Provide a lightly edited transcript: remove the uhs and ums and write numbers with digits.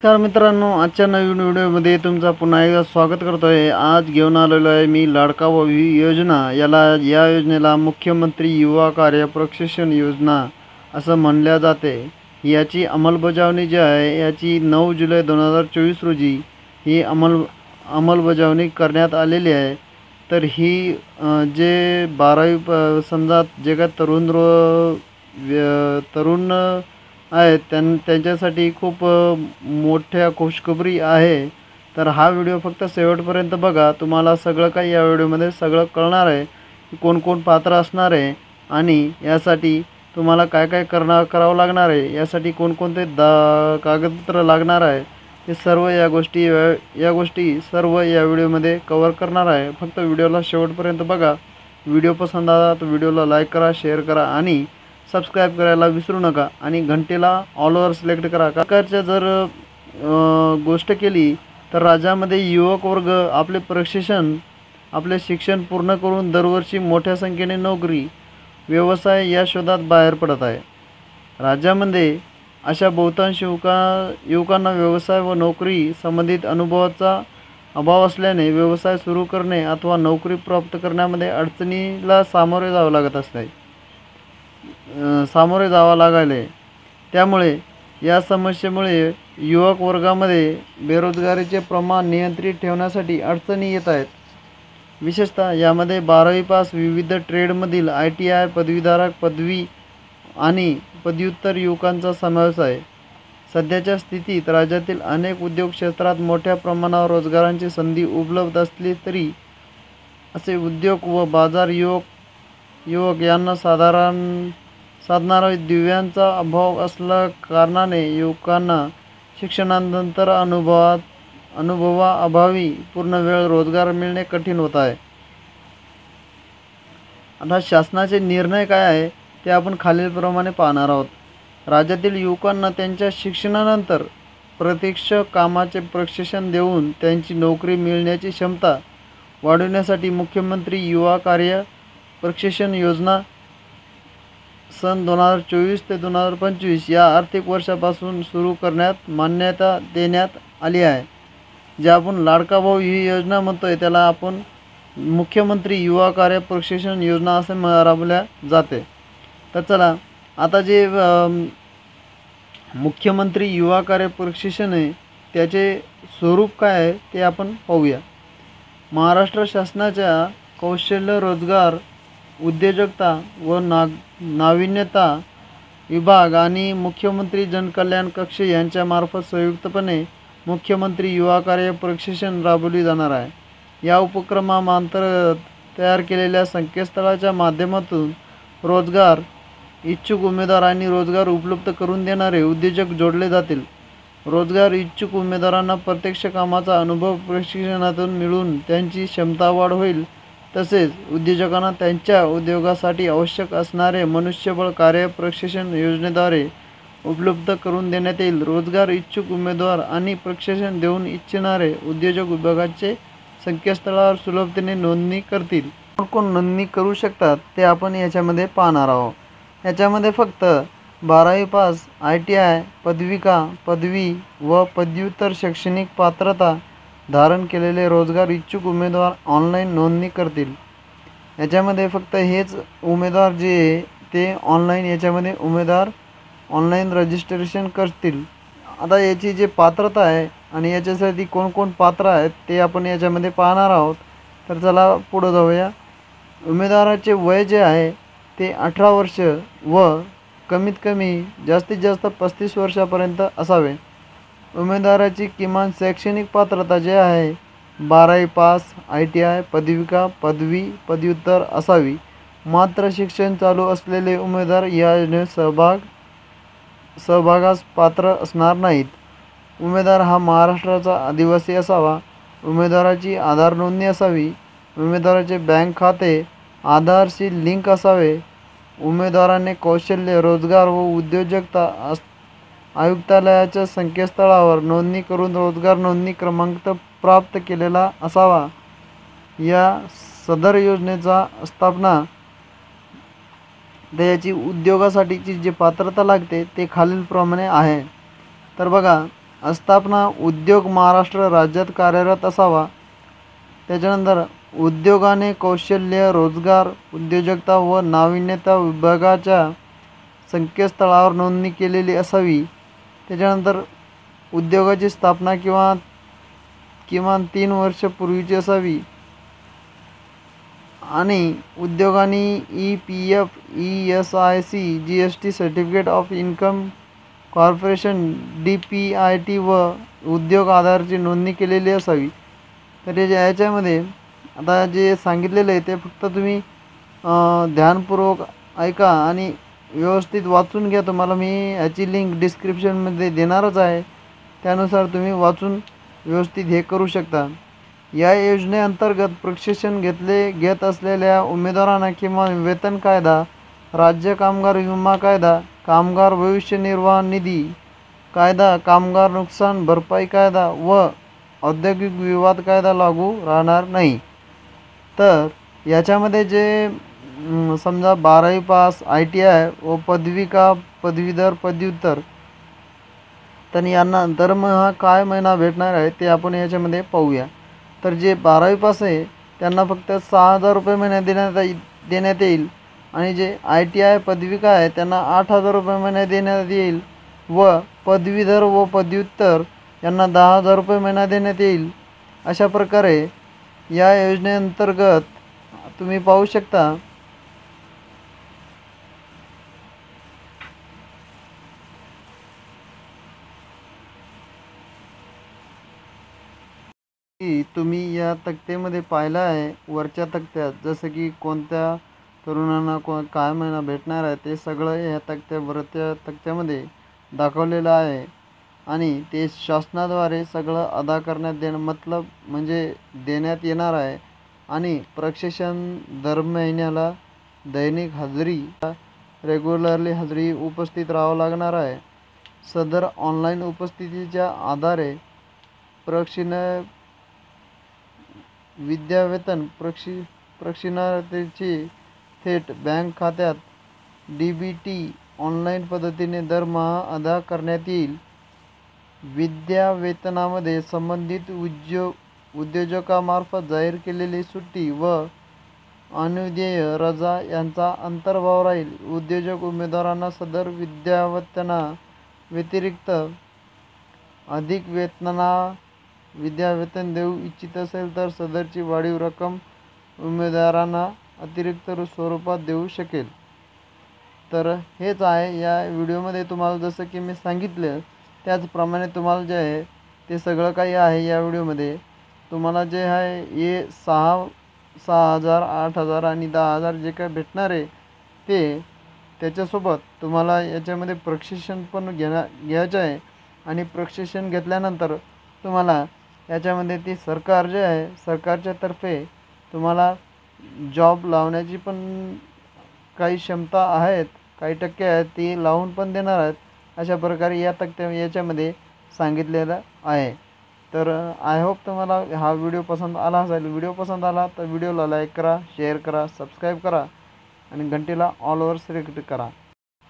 नमस्कार मित्रांनो, आजच्या नवीन व्हिडिओमध्ये तुमचं पुन्हा एकदा स्वागत करतोय। आज घेऊन आलेलो आहे मी लाडका भाऊ योजना। या योजनेला मुख्यमंत्री युवा कार्य प्रशिक्षण योजना असं म्हणल्या जाते। याची अंमलबजावणी जी आहे याची 9 जुलै 2024 रोजी ही अंमलबजावणी करण्यात आलेली आहे। तर ही जे 12वी समजा जे का तरुण आहेत त्यांच्यासाठी खूप मोठ्या खुशखबरी आहे। तर हा व्हिडिओ फक्त शेवटपर्यंत बघा, तुम्हाला सगळं काही या व्हिडिओमध्ये सगळं कळणार आहे की कोण पात्र असणार आहे आणि यासाठी तुम्हाला काय काय करावं लागणार आहे, यासाठी कोणकोणते कागदपत्र लागणार आहे, हे सर्व या गोष्टी सर्व या व्हिडिओमध्ये कव्हर करणार आहे। फक्त व्हिडिओला शेवटपर्यंत बघा। व्हिडिओ पसंत आला तर व्हिडिओला लाईक करा, शेअर करा आणि सबस्क्राईब करायला विसरू नका आणि घंटेला ऑलवर सिलेक्ट करा। सरकारच्या जर गोष्ट केली तर राज्यामध्ये युवक वर्ग आपले शिक्षण पूर्ण करून दरवर्षी मोठ्या संख्येने नोकरी व्यवसाय या शोधात बाहेर पडत आहे। राज्यामध्ये अशा बहुतांश युवकांना व्यवसाय व नोकरी संबंधित अनुभवाचा अभाव असल्याने व्यवसाय सुरू करणे अथवा नोकरी प्राप्त करण्यामध्ये अडचणीला सामोरे जावं लागायले। त्यामुळे या समस्येमुळे युवक वर्गामध्ये बेरोजगारीचे प्रमाण नियंत्रित ठेवण्यासाठी अडचणी येत आहेत। विशेषतः यामध्ये 12वी पास विविध ट्रेडमधील ITI पदवीधारक पदवी आणि पदव्युत्तर युवकांचा समावेश आहे। सध्याच्या स्थितीत राज्यातील अनेक उद्योग क्षेत्रात मोठ्या प्रमाणावर रोजगारांची संधी उपलब्ध असली तरी असे उद्योग व बाजार युवक यांना साधणारा दिव्यांचा अभाव असल्या कारणाने युवकांना शिक्षणानंतर अनुभवाअभावी पूर्ण वेळ रोजगार मिळणे कठीण होत आहे। आता शासनाचे निर्णय काय आहे ते आपण खालीलप्रमाणे पाहणार आहोत। राज्यातील युवकांना त्यांच्या शिक्षणानंतर प्रत्यक्ष कामाचे प्रशिक्षण देऊन त्यांची नोकरी मिळण्याची क्षमता वाढवण्यासाठी मुख्यमंत्री युवा कार्य प्रशिक्षण योजना सन 2024 ते 2025 या आर्थिक वर्षापासून सुरू करण्यात मान्यता देण्यात आली आहे। जे आपण लाडका भाऊ ही योजना म्हणतोय त्याला आपण मुख्यमंत्री युवा कार्य प्रशिक्षण योजना असे राबवल्या जाते। तर चला आता जे मुख्यमंत्री युवा कार्य प्रशिक्षण आहे त्याचे स्वरूप काय आहे ते आपण पाहूया। महाराष्ट्र शासनाच्या कौशल्य रोजगार उद्योजकता व नाविन्यता विभाग आणि मुख्यमंत्री जनकल्याण कक्ष यांच्यामार्फत संयुक्तपणे मुख्यमंत्री युवा कार्य प्रशिक्षण राबवली जाणार आहे। या उपक्रमांतर्गत तयार केलेल्या संकेतस्थळाच्या माध्यमातून रोजगार इच्छुक उमेदवार आणि रोजगार उपलब्ध करून देणारे उद्योजक जोडले जातील। रोजगार इच्छुक उमेदवारांना प्रत्यक्ष कामाचा अनुभव प्रशिक्षणातून मिळून त्यांची क्षमता वाढ होईल। तसेच उद्योजकांना त्यांच्या उद्योगासाठी आवश्यक असणारे मनुष्यबळ कार्य प्रशिक्षण योजनेद्वारे उपलब्ध करून देण्यात येईल। रोजगार इच्छुक उमेदवार आणि प्रशिक्षण देऊन इच्छिणारे उद्योजक विभागाचे संकेतस्थळावर सुलभतेने नोंदणी करतील। कोण नोंदणी करू शकतात ते आपण याच्यामध्ये पाहणार आहोत। याच्यामध्ये फक्त 12वी पास ITI पदवी व पदव्युत्तर शैक्षणिक पात्रता धारण केलेले रोजगार इच्छुक उमेदवार ऑनलाईन नोंदणी करतील। याच्यामध्ये फक्त हेच उमेदवार जे ते याच्यामध्ये उमेदवार ऑनलाईन रजिस्ट्रेशन करतील। आता याची जे पात्रता आहे आणि याच्यासाठी कोण पात्र आहेत ते आपण याच्यामध्ये पाहणार आहोत। तर चला पुढे जाऊया। उमेदवाराचे वय जे आहे ते 18 वर्ष व कमीत कमी जास्तीत जास्त 35 वर्षापर्यंत असावे। उमेदवाराची किमान शैक्षणिक पात्रता जे आहे 12वी पास ITI पदवी पदव्युत्तर असावी। मात्र शिक्षण चालू असलेले उमेदवार या योजनेत सहभागास पात्र असणार नाहीत। उमेदवार हा महाराष्ट्राचा आदिवासी असावा। उमेदवाराची आधार नोंदणी असावी। उमेदवाराचे बँक खाते आधारशी लिंक असावे। उमेदवाराने कौशल्य रोजगार व उद्योजकता आयुक्तालयाच्या संकेतस्थळावर नोंदणी करून रोजगार नोंदणी क्रमांक प्राप्त केलेला असावा। या सदर योजनेचा स्थापना त्याची उद्योगासाठीची जी पात्रता लागते ते खालीलप्रमाणे आहे। तर बघा, आस्थापना उद्योग महाराष्ट्र राज्यात कार्यरत असावा. त्याच्यानंतर उद्योगाने कौशल्य, रोजगार, उद्योजकता व नाविन्यता विभागाच्या संकेतस्थळावर नोंदणी केलेली असावी. त्याच्यानंतर उद्योगाची स्थापना किमान 3 वर्षापूर्वीची असावी. आणि उद्योगांनी EPF, ESIC, GST certificate of income corporation DPIT व उद्योग आधारची नोंदणी केलेली असावी. तर याच्यामध्ये आता जे सांगितलेलं आहे ते फक्त तुम्ही ध्यानपूर्वक ऐका आणि व्यवस्थित वाचून घ्या. तुम्हाला मी याची लिंक डिस्क्रिप्शनमध्ये देणारच आहे. त्यानुसार तुम्ही वाचून व्यवस्थित हे करू शकता. या योजनेअंतर्गत प्रशिक्षण घेत असलेल्या उमेदवारांना किमान वेतन कायदा, राज्य कामगार विमा कायदा, कामगार भविष्य निर्वाह निधी कायदा, कामगार नुकसान भरपाई कायदा व औद्योगिक विवाद कायदा लागू राहणार नाही. तर याच्यामध्ये जे समजा 12वी पास, ITI व पदविका, पदवीधर, पदव्युत्तर, तर यांना दरमहा काय महिना भेटणार आहे ते आपण याच्यामध्ये पाहूया. तर जे 12वी पास आहे त्यांना फक्त 6,000 रुपये महिना देण्यात येईल. आणि जे ITI पदविका आहे त्यांना 8,000 रुपये महिना देण्यात येईल व पदवीधर व पदव्युत्तर यांना 10,000 रुपये महिना देण्यात येईल. अशा प्रकारे या योजनेअंतर्गत तुम्ही पाहू शकता की तुम्ही या तक्त्यामध्ये पाहिलं आहे वरच्या तक्त्यात, जसं की कोणत्या तरुणांना काय महिना भेटणार आहे ते सगळं या वरच्या तक्त्यामध्ये दाखवलेलं आहे. आणि ते शासनाद्वारे सगळं अदा करण्यात म्हणजे देण्यात येणार आहे. आणि प्रशिक्षण दर महिन्याला दैनिक हजेरी, रेग्युलरली हजेरी उपस्थित राहावं लागणार आहे. सदर ऑनलाईन उपस्थितीच्या आधारे विद्यावेतन प्रशिक्षणार्थीची थेट बँक खात्यात DBT ऑनलाईन पद्धतीने दरमहा अदा करण्यात येईल. विद्यावेतनामध्ये संबंधित उद्योजकामार्फत जाहीर केलेली सुट्टी व अनुदेय रजा यांचा अंतर्भाव राहील. उद्योजक उमेदवारांना सदर विद्यावेतना व्यतिरिक्त अधिक विद्यावेतन देऊ इच्छित असेल तर सदरची वाढीव रक्कम उमेदवारांना अतिरिक्त स्वरूपात देऊ शकेल. तर हेच आहे या व्हिडिओमध्ये. तुम्हाला जसं की मी सांगितलं त्याचप्रमाणे तुम्हाला जे आहे ते सगळं काही आहे या व्हिडिओमध्ये. तुम्हाला जे आहे हे 6,000, 8,000 आणि 10,000 जे काय भेटणार आहे ते त्याच्यासोबत तुम्हाला याच्यामध्ये प्रशिक्षण पण घ्यायचं आहे. आणि प्रशिक्षण घेतल्यानंतर तुम्हाला याच्यामध्ये ती सरकार जे आहे सरकारच्या तर्फे तुम्हाला जॉब लावण्याची पण काही क्षमता आहेत, काही टक्के आहेत, ती लावून पण देणार आहेत. अशा प्रकारे याच्यामध्ये सांगितलेलं आहे. तर आय होप तुम्हाला हा व्हिडिओ पसंत आला असेल. व्हिडिओ पसंत आला तर व्हिडिओला लाईक करा, शेअर करा, सबस्क्राईब करा आणि घंटीला ऑल ओव्हर सिलेक्ट करा.